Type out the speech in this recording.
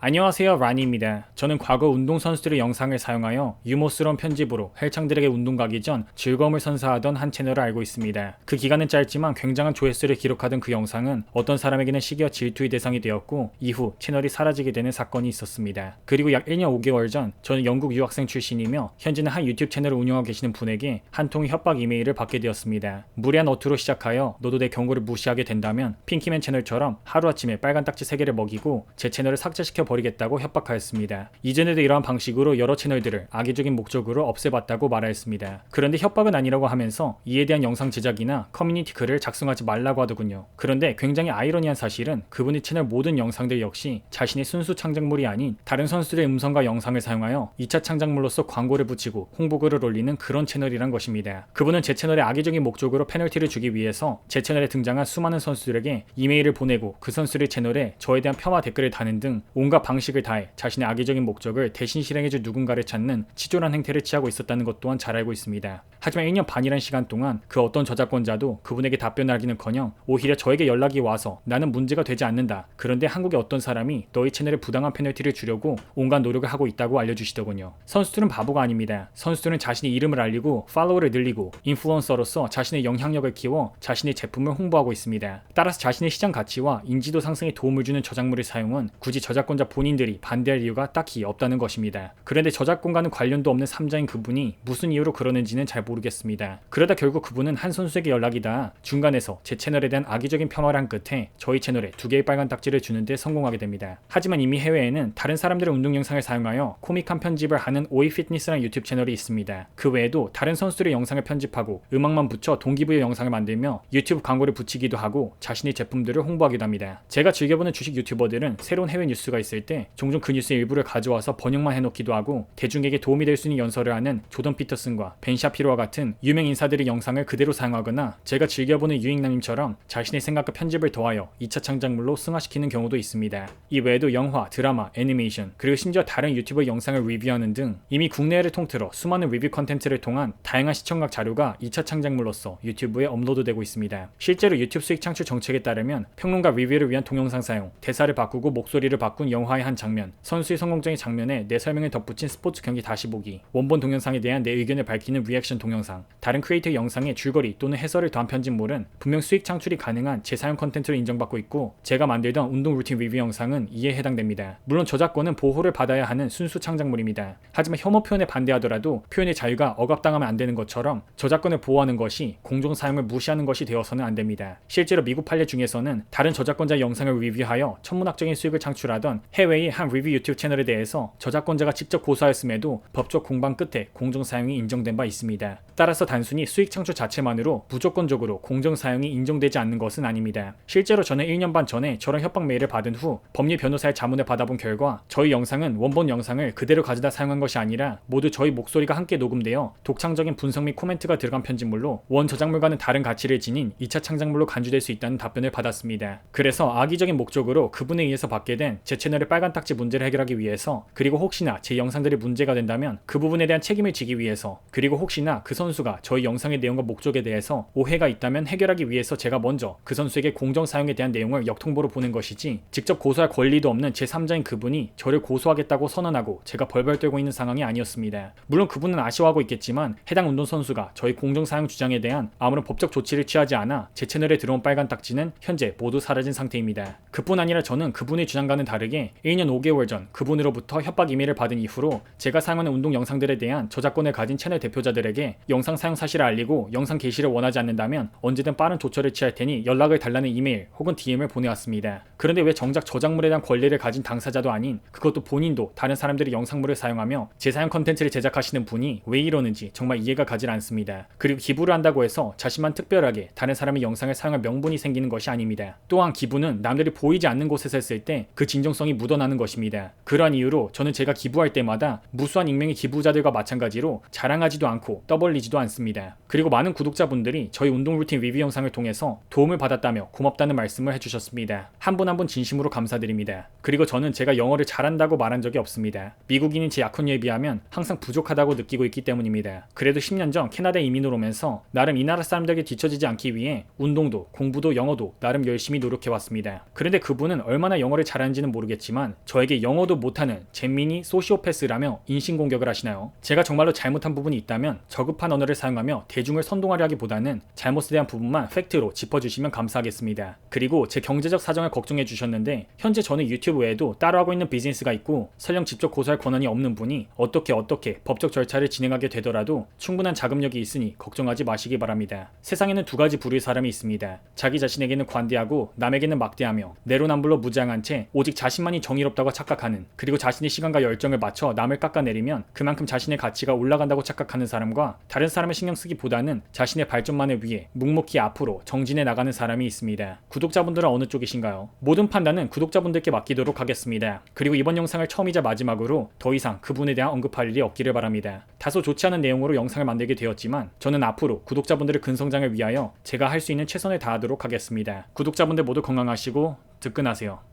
안녕하세요, 라니입니다. 저는 과거 운동선수들의 영상을 사용하여 유머스러운 편집으로 헬창들에게 운동 가기 전 즐거움을 선사하던 한 채널을 알고 있습니다. 그 기간은 짧지만 굉장한 조회수를 기록하던 그 영상은 어떤 사람에게는 시기와 질투의 대상이 되었고 이후 채널이 사라지게 되는 사건이 있었습니다. 그리고 약 1년 5개월 전 저는 영국 유학생 출신이며 현재는 한 유튜브 채널을 운영하고 계시는 분에게 한 통의 협박 이메일을 받게 되었습니다. 무례한 어투로 시작하여 너도 내 경고를 무시하게 된다면 핑키맨 채널처럼 하루아침에 빨간 딱지 3개를 먹이고 제 채널을 삭제시켜 버리겠다고 협박하였습니다. 이전에도 이러한 방식으로 여러 채널들을 악의적인 목적으로 없애봤다고 말하였습니다. 그런데 협박은 아니라고 하면서 이에 대한 영상 제작이나 커뮤니티 글을 작성하지 말라고 하더군요. 그런데 굉장히 아이러니한 사실은 그분의 채널 모든 영상들 역시 자신의 순수 창작물이 아닌 다른 선수들의 음성과 영상을 사용하여 2차 창작물로서 광고를 붙이고 홍보글을 올리는 그런 채널이란 것입니다. 그분은 제 채널에 악의적인 목적으로 페널티를 주기 위해서 제 채널에 등장한 수많은 선수들에게 이메일을 보내고 그 선수들의 채널에 저에 대한 폄하 댓글을 다는 등 온갖 방식을 다해 자신의 악의적인 목적을 대신 실행해줄 누군가를 찾는 치졸한 행태를 취하고 있었다는 것 또한 잘 알고 있습니다. 하지만 1년 반이란 시간 동안 그 어떤 저작권자도 그분에게 답변하기는커녕 오히려 저에게 연락이 와서 나는 문제가 되지 않는다. 그런데 한국의 어떤 사람이 너희 채널에 부당한 페널티를 주려고 온갖 노력을 하고 있다고 알려주시더군요. 선수들은 바보가 아닙니다. 선수들은 자신의 이름을 알리고 팔로워를 늘리고 인플루언서로서 자신의 영향력을 키워 자신의 제품을 홍보하고 있습니다. 따라서 자신의 시장 가치와 인지도 상승에 도움을 주는 저작물의 사용은 굳이 저작권자 본인들이 반대할 이유가 딱히 없다는 것입니다. 그런데 저작권과는 관련도 없는 삼자인 그분이 무슨 이유로 그러는지는 잘 모르겠습니다. 그러다 결국 그분은 한 선수에게 연락이 닿아 중간에서 제 채널에 대한 악의적인 폄하를 한 끝에 저희 채널에 2개의 빨간 딱지를 주는데 성공하게 됩니다. 하지만 이미 해외에는 다른 사람들의 운동 영상을 사용하여 코믹한 편집을 하는 오이 피트니스라는 유튜브 채널이 있습니다. 그 외에도 다른 선수들의 영상을 편집하고 음악만 붙여 동기부여 영상을 만들며 유튜브 광고를 붙이기도 하고 자신의 제품들을 홍보하기도 합니다. 제가 즐겨보는 주식 유튜버들은 새로운 해외 뉴스가 있을 때 종종 그 뉴스의 일부를 가져와서 번역만 해놓기도 하고 대중에게 도움이 될 수 있는 연설을 하는 조던 피터슨과 벤 샤피로와 같은 유명 인사들의 영상을 그대로 사용하거나 제가 즐겨보는 유익남님처럼 자신의 생각과 편집을 더하여 2차 창작물로 승화시키는 경우도 있습니다. 이 외에도 영화, 드라마, 애니메이션 그리고 심지어 다른 유튜버 영상을 리뷰하는 등 이미 국내외를 통틀어 수많은 리뷰 컨텐츠를 통한 다양한 시청각 자료가 2차 창작물로서 유튜브에 업로드되고 있습니다. 실제로 유튜브 수익 창출 정책에 따르면 평론가 리뷰를 위한 동영상 사용, 대사를 바꾸고 목소리를 바꾼 영화의 한 장면, 선수의 성공적인 장면에 내 설명을 덧붙인 스포츠 경기 다시 보기, 원본 동영상에 대한 내 의견을 밝히는 리액션 동영상, 다른 크리에이터 영상에 줄거리 또는 해설을 더한 편집물은 분명 수익 창출이 가능한 재사용 컨텐츠로 인정받고 있고 제가 만들던 운동 루틴 리뷰 영상은 이에 해당됩니다. 물론 저작권은 보호를 받아야 하는 순수 창작물입니다. 하지만 혐오 표현에 반대하더라도 표현의 자유가 억압당하면 안 되는 것처럼 저작권을 보호하는 것이 공정 사용을 무시하는 것이 되어서는 안 됩니다. 실제로 미국 판례 중에서는 다른 저작권자 영상을 리뷰하여 천문학적인 수익을 창출하던 해외의 한 리뷰 유튜브 채널에 대해서 저작권자가 직접 고소하였음에도 법적 공방 끝에 공정 사용이 인정된 바 있습니다. 따라서 단순히 수익 창출 자체만으로 무조건적으로 공정 사용이 인정되지 않는 것은 아닙니다. 실제로 저는 1년 반 전에 저런 협박 메일을 받은 후 법률 변호사의 자문을 받아본 결과 저희 영상은 원본 영상을 그대로 가져다 사용한 것이 아니라 모두 저희 목소리가 함께 녹음되어 독창적인 분석 및 코멘트가 들어간 편집물로 원 저작물과는 다른 가치를 지닌 2차 창작물로 간주될 수 있다는 답변을 받았습니다. 그래서 악의적인 목적으로 그분에 의해서 받게 된 제 채널의 빨간 딱지 문제를 해결하기 위해서 그리고 혹시나 제 영상들이 문제가 된다면 그 부분에 대한 책임을 지기 위해서 그리고 혹시나 그 선수가 저희 영상의 내용과 목적에 대해서 오해가 있다면 해결하기 위해서 제가 먼저 그 선수에게 공정 사용에 대한 내용을 역통보로 보낸 것이지 직접 고소할 권리도 없는 제3자인 그분이 저를 고소하겠다고 선언하고 제가 벌벌 떨고 있는 상황이 아니었습니다. 물론 그분은 아쉬워하고 있겠지만 해당 운동선수가 저희 공정 사용 주장에 대한 아무런 법적 조치를 취하지 않아 제 채널에 들어온 빨간 딱지는 현재 모두 사라진 상태입니다. 그뿐 아니라 저는 그분의 주장과는 다르게 1년 5개월 전 그분으로부터 협박 이메일을 받은 이후로 제가 사용하는 운동 영상들에 대한 저작권을 가진 채널 대표자들에게 영상 사용 사실을 알리고 영상 게시를 원하지 않는다면 언제든 빠른 조처를 취할 테니 연락을 달라는 이메일 혹은 DM을 보내왔습니다. 그런데 왜 정작 저작물에 대한 권리를 가진 당사자도 아닌 그것도 본인도 다른 사람들의 영상물을 사용하며 재사용 컨텐츠를 제작하시는 분이 왜 이러는지 정말 이해가 가질 않습니다. 그리고 기부를 한다고 해서 자신만 특별하게 다른 사람의 영상을 사용할 명분이 생기는 것이 아닙니다. 또한 기부는 남들이 보이지 않는 곳에서 했을 때 그 진정성이 묻어나는 것입니다. 그러한 이후로 저는 제가 기부할 때마다 무수한 익명의 기부자들과 마찬가지로 자랑하지도 않고 떠벌리지도 않습니다. 그리고 많은 구독자분들이 저희 운동 루틴 리뷰 영상을 통해서 도움을 받았다며 고맙다는 말씀을 해주셨습니다. 한 분 한 분 진심으로 감사드립니다. 그리고 저는 제가 영어를 잘한다고 말한 적이 없습니다. 미국인인 제 약혼녀에 비하면 항상 부족하다고 느끼고 있기 때문입니다. 그래도 10년 전 캐나다에 이민을 오면서 나름 이 나라 사람들에게 뒤처지지 않기 위해 운동도 공부도 영어도 나름 열심히 노력해왔습니다. 그런데 그분은 얼마나 영어를 잘하는지는 모르겠지만 저에게 영어도 못하는 잼민이 소시오패스라며 인신공격을 하시나요? 제가 정말로 잘못한 부분이 있다면 저급한 언어를 사용하며 대중을 선동하려 하기보다는 잘못에 대한 부분만 팩트로 짚어주시면 감사하겠습니다. 그리고 제 경제적 사정을 걱정해 주셨는데 현재 저는 유튜브 외에도 따로 하고 있는 비즈니스가 있고 설령 직접 고소할 권한이 없는 분이 어떻게 법적 절차를 진행하게 되더라도 충분한 자금력이 있으니 걱정하지 마시기 바랍니다. 세상에는 두 가지 부류의 사람이 있습니다. 자기 자신에게는 관대하고 남에게는 막대하며 내로남불로 무장한 채 오직 자신만이 정의롭다고 착각하는, 그리고 자신의 시간과 열정을 맞춰 남을 깎아내리면 그만큼 자신의 가치가 올라간다고 착각하는 사람과 다른 사람을 신경 쓰기보다는 자신의 발전만을 위해 묵묵히 앞으로 정진해 나가는 사람이 있습니다. 구독자분들은 어느 쪽이신가요? 모든 판단은 구독자분들께 맡기도록 하겠습니다. 그리고 이번 영상을 처음이자 마지막으로 더 이상 그분에 대한 언급할 일이 없기를 바랍니다. 다소 좋지 않은 내용으로 영상을 만들게 되었지만 저는 앞으로 구독자분들의 근성장을 위하여 제가 할 수 있는 최선을 다하도록 하겠습니다. 구독자분들 모두 건강하시고 득근하세요.